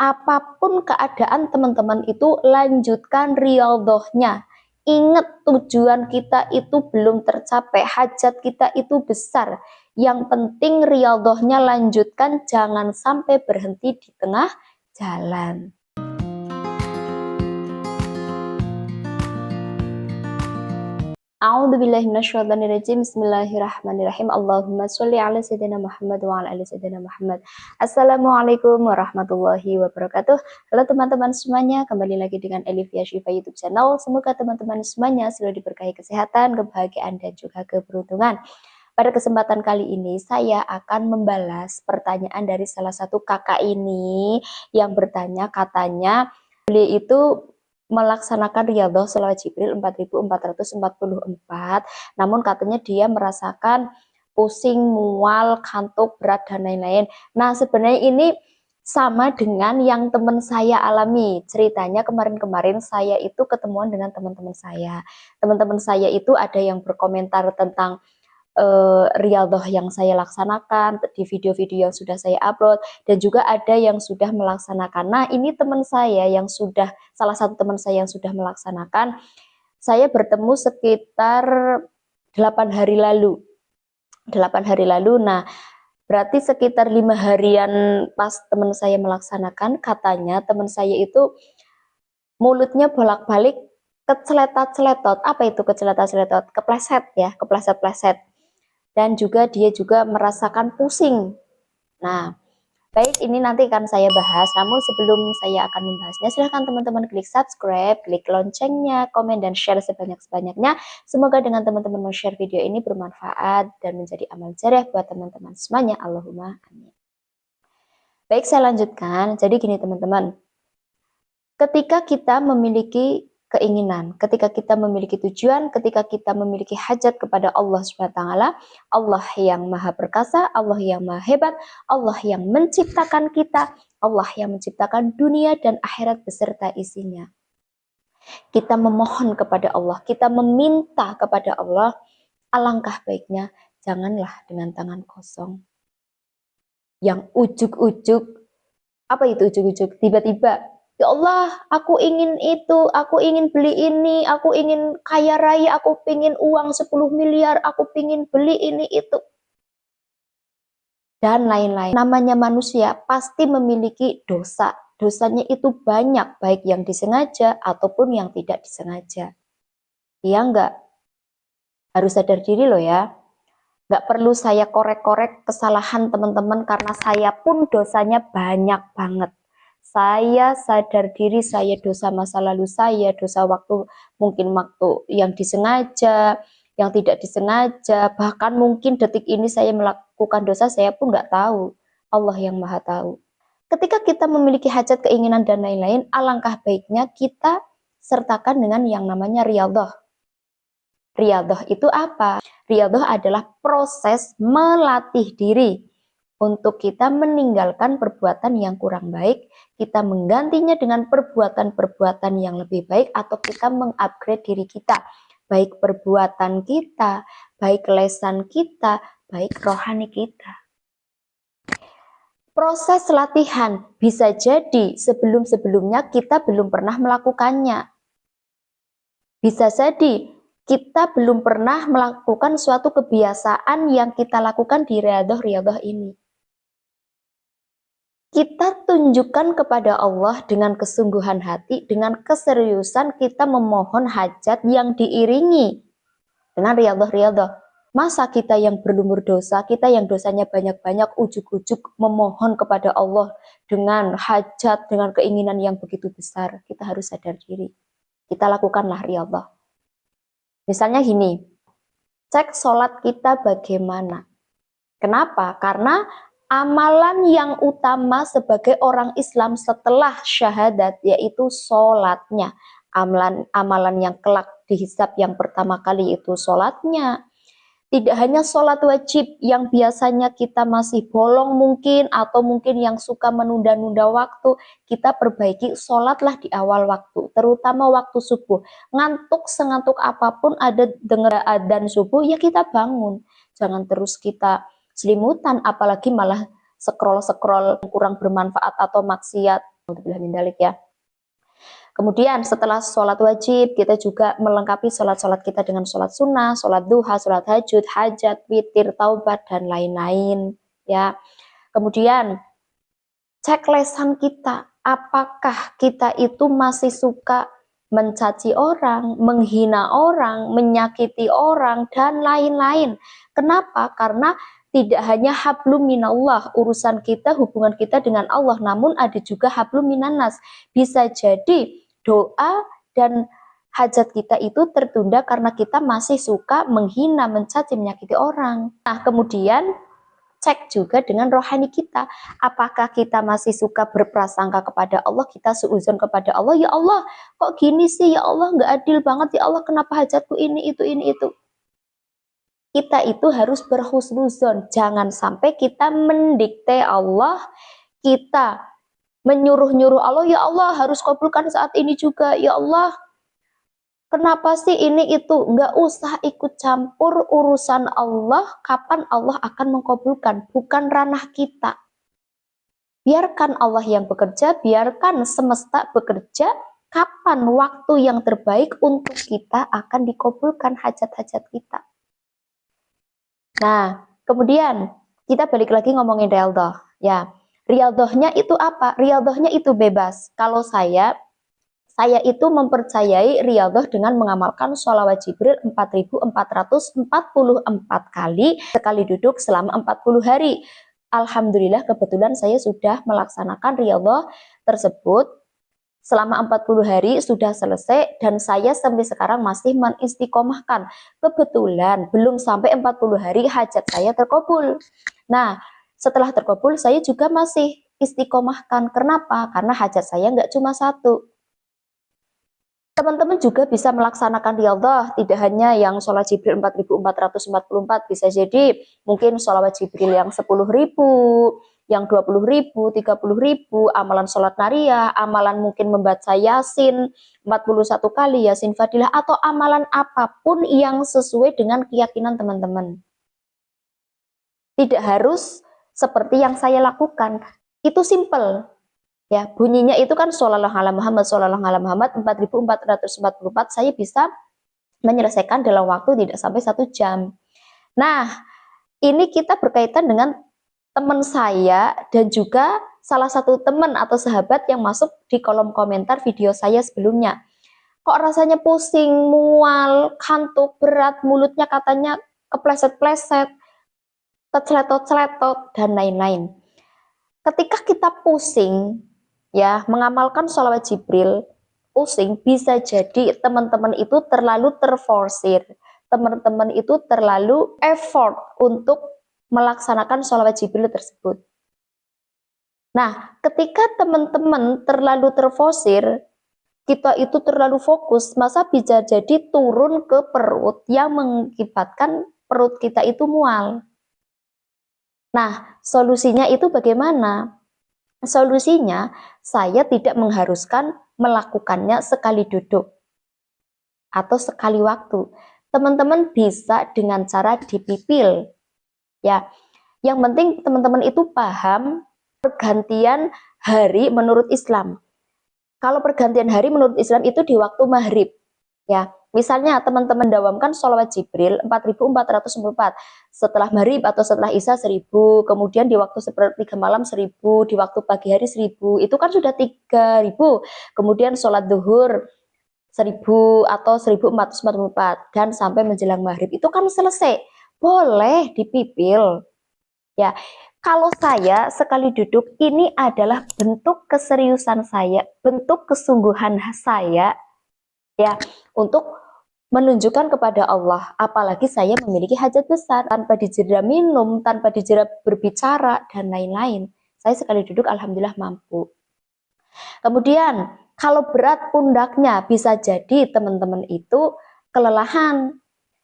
apapun keadaan teman-teman itu lanjutkan riyadhahnya. Ingat tujuan kita itu belum tercapai, hajat kita itu besar. Yang penting riyadhahnya lanjutkan, jangan sampai berhenti di tengah jalan. A'udzubillahi minasyaitonirrajim. Bismillahirrahmanirrahim. Allahumma sholli ala sayyidina Muhammad wa ala ali sayyidina Muhammad. Assalamualaikum warahmatullahi wabarakatuh. Halo teman-teman semuanya, kembali lagi dengan Elivia Syifa YouTube channel. Semoga teman-teman semuanya selalu diberkahi kesehatan, kebahagiaan dan juga keberuntungan. Pada kesempatan kali ini saya akan membalas pertanyaan dari salah satu kakak ini yang bertanya, katanya beliau itu melaksanakan riyadhah sholawat Jibril 4444, namun katanya dia merasakan pusing, mual, kantuk, berat dan lain-lain. Nah, sebenarnya ini sama dengan yang teman saya alami. Ceritanya kemarin-kemarin saya itu ketemuan dengan teman-teman saya. Teman-teman saya itu ada yang berkomentar tentang riyadhah yang saya laksanakan di video-video yang sudah saya upload, dan juga ada yang sudah melaksanakan. Nah, ini teman saya yang sudah, salah satu teman saya yang sudah melaksanakan, saya bertemu sekitar 8 hari lalu. 8 hari lalu, nah berarti sekitar 5 harian pas teman saya melaksanakan, katanya teman saya itu mulutnya bolak-balik keceletot-celetot. Apa itu keceletot-celetot? Kepleset ya, kepleset-pleset. Dan juga dia juga merasakan pusing. Nah, baik, ini nanti akan saya bahas. Namun sebelum saya akan membahasnya, silahkan teman-teman klik subscribe, klik loncengnya, komen dan share sebanyak-banyaknya. Semoga dengan teman-teman share video ini bermanfaat dan menjadi amal jariah buat teman-teman semuanya. Allahumma amin. Baik, saya lanjutkan. Jadi gini teman-teman, ketika kita memiliki keinginan, ketika kita memiliki tujuan, ketika kita memiliki hajat kepada Allah SWT, Allah yang maha perkasa, Allah yang maha hebat, Allah yang menciptakan kita, Allah yang menciptakan dunia dan akhirat beserta isinya. Kita memohon kepada Allah, kita meminta kepada Allah, alangkah baiknya janganlah dengan tangan kosong. Yang ujuk-ujuk, apa itu ujuk-ujuk? Tiba-tiba, ya Allah, aku ingin itu, aku ingin beli ini, aku ingin kaya raya, aku ingin uang 10 miliar, aku ingin beli ini itu. Dan lain-lain. Namanya manusia pasti memiliki dosa. Dosanya itu banyak, baik yang disengaja ataupun yang tidak disengaja. Iya enggak? Harus sadar diri loh ya. Enggak perlu saya korek-korek kesalahan teman-teman, karena saya pun dosanya banyak banget. Saya sadar diri, saya dosa masa lalu saya, dosa waktu, mungkin waktu yang disengaja, yang tidak disengaja, bahkan mungkin detik ini saya melakukan dosa, saya pun nggak tahu. Allah yang maha tahu. Ketika kita memiliki hajat, keinginan, dan lain-lain, alangkah baiknya kita sertakan dengan yang namanya riyadhah. Riyadhah itu apa? Riyadhah adalah proses melatih diri untuk kita meninggalkan perbuatan yang kurang baik, kita menggantinya dengan perbuatan-perbuatan yang lebih baik, atau kita mengupgrade diri kita, baik perbuatan kita, baik lesan kita, baik rohani kita. Proses latihan bisa jadi sebelum-sebelumnya kita belum pernah melakukannya. Bisa jadi kita belum pernah melakukan suatu kebiasaan yang kita lakukan di riyadhah ini. Kita tunjukkan kepada Allah dengan kesungguhan hati, dengan keseriusan kita memohon hajat yang diiringi dengan riyadhah. Masa kita yang berlumur dosa, kita yang dosanya banyak-banyak, ujuk-ujuk memohon kepada Allah dengan hajat, dengan keinginan yang begitu besar. Kita harus sadar diri. Kita lakukanlah riyadhah. Misalnya gini, cek sholat kita bagaimana. Kenapa? Karena amalan yang utama sebagai orang Islam setelah syahadat yaitu sholatnya. Amalan yang kelak dihisab yang pertama kali itu sholatnya. Tidak hanya sholat wajib yang biasanya kita masih bolong mungkin, atau mungkin yang suka menunda-nunda waktu, kita perbaiki, sholatlah di awal waktu, terutama waktu subuh. Ngantuk sengantuk apapun, ada dengar adzan subuh, ya kita bangun. Jangan terus kita selimutan, apalagi malah scroll-scroll kurang bermanfaat atau maksiat. Alhamdulillah min dzalik ya. Kemudian setelah sholat wajib, kita juga melengkapi sholat-sholat kita dengan sholat sunnah, sholat duha, sholat hajud, hajat, witir, taubat, dan lain-lain. Ya. Kemudian cek lesan kita, apakah kita itu masih suka mencaci orang, menghina orang, menyakiti orang, dan lain-lain. Kenapa? Karena tidak hanya hablum minallah, urusan kita, hubungan kita dengan Allah, namun ada juga hablum minannas. Bisa jadi doa dan hajat kita itu tertunda karena kita masih suka menghina, mencaci, menyakiti orang. Nah, kemudian cek juga dengan rohani kita. Apakah kita masih suka berprasangka kepada Allah, kita suuzon kepada Allah, ya Allah, kok gini sih, ya Allah, nggak adil banget, ya Allah, kenapa hajatku ini, itu. Kita itu harus berhusnuzon. Jangan sampai kita mendikte Allah, kita menyuruh-nyuruh Allah, ya Allah harus kabulkan saat ini juga, ya Allah kenapa sih ini itu. Nggak usah ikut campur urusan Allah, kapan Allah akan mengabulkan, bukan ranah kita. Biarkan Allah yang bekerja, biarkan semesta bekerja, kapan waktu yang terbaik untuk kita akan dikabulkan hajat-hajat kita. Nah, kemudian kita balik lagi ngomongin riyadhah ya. Riyadhahnya itu apa? Riyadhahnya itu bebas. Kalau saya itu mempercayai riyadhah dengan mengamalkan sholawat Jibril 4444 kali sekali duduk selama 40 hari. Alhamdulillah kebetulan saya sudah melaksanakan riyadhah tersebut selama 40 hari sudah selesai dan saya sampai sekarang masih mengistiqomahkan. Kebetulan belum sampai 40 hari hajat saya terkabul. Nah, setelah terkabul saya juga masih istiqomahkan. Kenapa? Karena hajat saya nggak cuma satu. Teman-teman juga bisa melaksanakan riyadhah, tidak hanya yang sholat Jibril 4444, bisa jadi mungkin sholawat Jibril yang 10.000, yang 20.000, 30.000, amalan sholat nariyah, amalan mungkin membaca Yasin 41 kali, Yasin Fadilah, atau amalan apapun yang sesuai dengan keyakinan teman-teman. Tidak harus seperti yang saya lakukan, itu simple. Ya, bunyinya itu kan shollallahu ala Muhammad, shollallahu ala Muhammad 4444, saya bisa menyelesaikan dalam waktu tidak sampai 1 jam. Nah, ini kita berkaitan dengan teman saya dan juga salah satu teman atau sahabat yang masuk di kolom komentar video saya sebelumnya. Kok rasanya pusing, mual, kantuk, berat, mulutnya katanya kepleset-pleset, keceletot-celetot, dan lain-lain. Ketika kita pusing, ya, mengamalkan sholawat Jibril, pusing, bisa jadi teman-teman itu terlalu terforsir, teman-teman itu terlalu effort untuk melaksanakan sholawat Jibril tersebut. Nah, ketika teman-teman terlalu terforsir, kita itu terlalu fokus, masa bisa jadi turun ke perut yang mengakibatkan perut kita itu mual. Nah, solusinya itu bagaimana? Solusinya, saya tidak mengharuskan melakukannya sekali duduk atau sekali waktu. Teman-teman bisa dengan cara dipipil. Ya, yang penting teman-teman itu paham pergantian hari menurut Islam. Kalau pergantian hari menurut Islam itu di waktu maghrib. Ya, misalnya teman-teman dawamkan sholawat Jibril 4444, setelah maghrib atau setelah isya 1000, kemudian di waktu sepertiga malam 1000, di waktu pagi hari 1000, itu kan sudah 3000. Kemudian sholat duhur 1000 atau 1444 dan sampai menjelang maghrib, itu kan selesai. Boleh dipipil. Ya, kalau saya sekali duduk ini adalah bentuk keseriusan saya, bentuk kesungguhan saya, ya, untuk menunjukkan kepada Allah, apalagi saya memiliki hajat besar, tanpa dijera minum, tanpa dijera berbicara, dan lain-lain. Saya sekali duduk alhamdulillah mampu. Kemudian, kalau berat pundaknya, bisa jadi teman-teman itu kelelahan.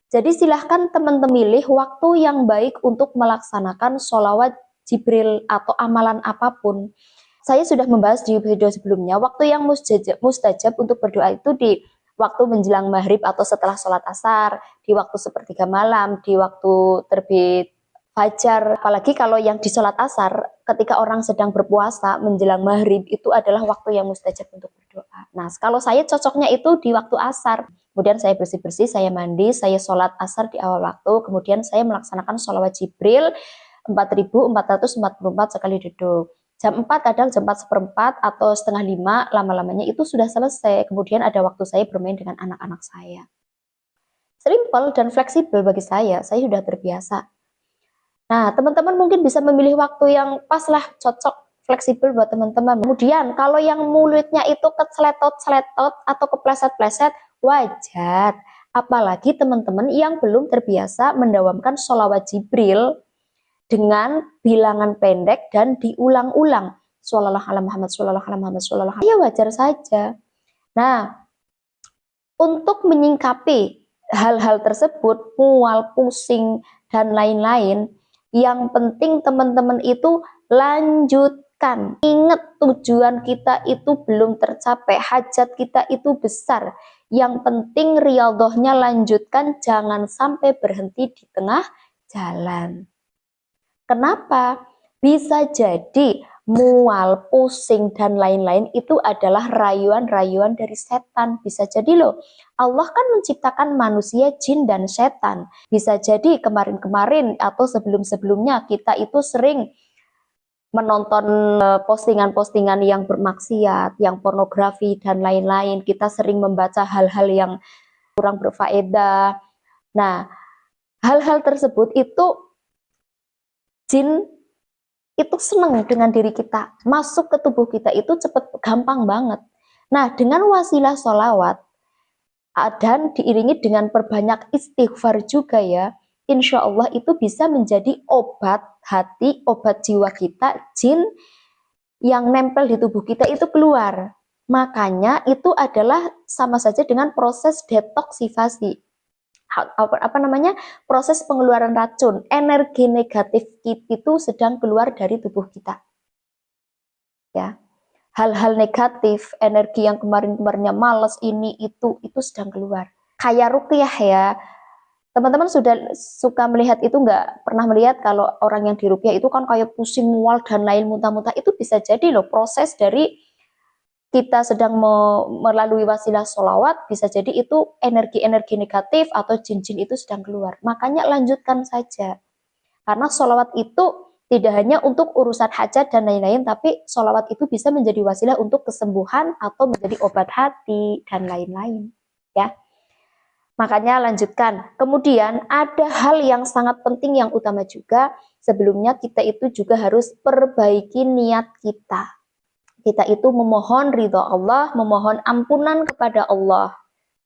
Jadi silahkan teman-teman pilih waktu yang baik untuk melaksanakan sholawat Jibril atau amalan apapun. Saya sudah membahas di video sebelumnya, waktu yang mustajab untuk berdoa itu di waktu menjelang maghrib atau setelah sholat asar, di waktu sepertiga malam, di waktu terbit fajar, apalagi kalau yang di sholat asar, ketika orang sedang berpuasa menjelang maghrib, itu adalah waktu yang mustajab untuk berdoa. Nah, kalau saya cocoknya itu di waktu asar. Kemudian saya bersih-bersih, saya mandi, saya sholat asar di awal waktu, kemudian saya melaksanakan sholawat Jibril 4444 sekali duduk. Jam 4, kadang jam 4 seperempat atau setengah 5, lama-lamanya itu sudah selesai. Kemudian ada waktu saya bermain dengan anak-anak saya. Simple dan fleksibel bagi saya sudah terbiasa. Nah, teman-teman mungkin bisa memilih waktu yang pas lah, cocok, fleksibel buat teman-teman. Kemudian, kalau yang mulutnya itu keseletot-seletot atau kepleset-pleset, wajar. Apalagi teman-teman yang belum terbiasa mendawamkan sholawat Jibril dengan bilangan pendek dan diulang-ulang. Shallallahu ala Muhammad, shallallahu ala Muhammad, shallallahu ala. Ya wajar saja. Nah, untuk menyingkapi hal-hal tersebut, mual, pusing, dan lain-lain, yang penting teman-teman itu lanjutkan. Ingat, tujuan kita itu belum tercapai, hajat kita itu besar. Yang penting riyadhahnya lanjutkan, jangan sampai berhenti di tengah jalan. Kenapa? Bisa jadi mual, pusing, dan lain-lain itu adalah rayuan-rayuan dari setan. Bisa jadi loh, Allah kan menciptakan manusia, jin, dan setan. Bisa jadi kemarin-kemarin atau sebelum-sebelumnya kita itu sering menonton postingan-postingan yang bermaksiat, yang pornografi, dan lain-lain. Kita sering membaca hal-hal yang kurang berfaedah. Nah, hal-hal tersebut itu jin itu senang dengan diri kita, masuk ke tubuh kita itu cepet, gampang banget. Nah, dengan wasilah sholawat dan diiringi dengan perbanyak istighfar juga ya, insya Allah itu bisa menjadi obat hati, obat jiwa kita, jin yang nempel di tubuh kita itu keluar. Makanya itu adalah sama saja dengan proses detoksifasi. Apa namanya, proses pengeluaran racun, energi negatif itu sedang keluar dari tubuh kita ya. Hal-hal negatif, energi yang kemarin-kemarinnya males ini itu sedang keluar. Kayak ruqyah ya, teman-teman sudah suka melihat itu nggak? Pernah melihat kalau orang yang diruqyah itu kan kayak pusing, mual, dan lain muntah-muntah. Itu bisa jadi loh proses dari kita sedang melalui wasilah sholawat, bisa jadi itu energi-energi negatif atau jin-jin itu sedang keluar. Makanya lanjutkan saja. Karena sholawat itu tidak hanya untuk urusan hajat dan lain-lain, tapi sholawat itu bisa menjadi wasilah untuk kesembuhan atau menjadi obat hati dan lain-lain. Ya, makanya lanjutkan. Kemudian ada hal yang sangat penting yang utama juga, sebelumnya kita itu juga harus perbaiki niat kita. Kita itu memohon ridho Allah, memohon ampunan kepada Allah.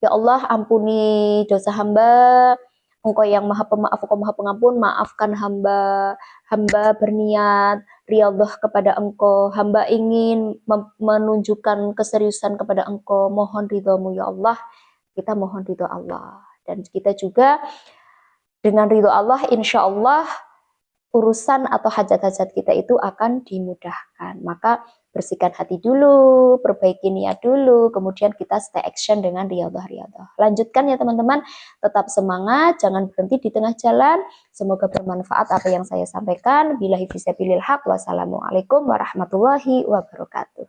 Ya Allah, ampuni dosa hamba, Engkau yang maha pemaaf, Engkau maha pengampun, maafkan hamba. Hamba berniat riyadhah kepada Engkau, hamba ingin menunjukkan keseriusan kepada Engkau, mohon ridhomu ya Allah. Kita mohon ridho Allah. Dan kita juga dengan ridho Allah, insya Allah urusan atau hajat-hajat kita itu akan dimudahkan. Maka bersihkan hati dulu, perbaiki niat dulu, kemudian kita stay action dengan riyadhah. Lanjutkan ya teman-teman, tetap semangat, jangan berhenti di tengah jalan. Semoga bermanfaat apa yang saya sampaikan. Billahi fisabilil haq, wassalamualaikum warahmatullahi wabarakatuh.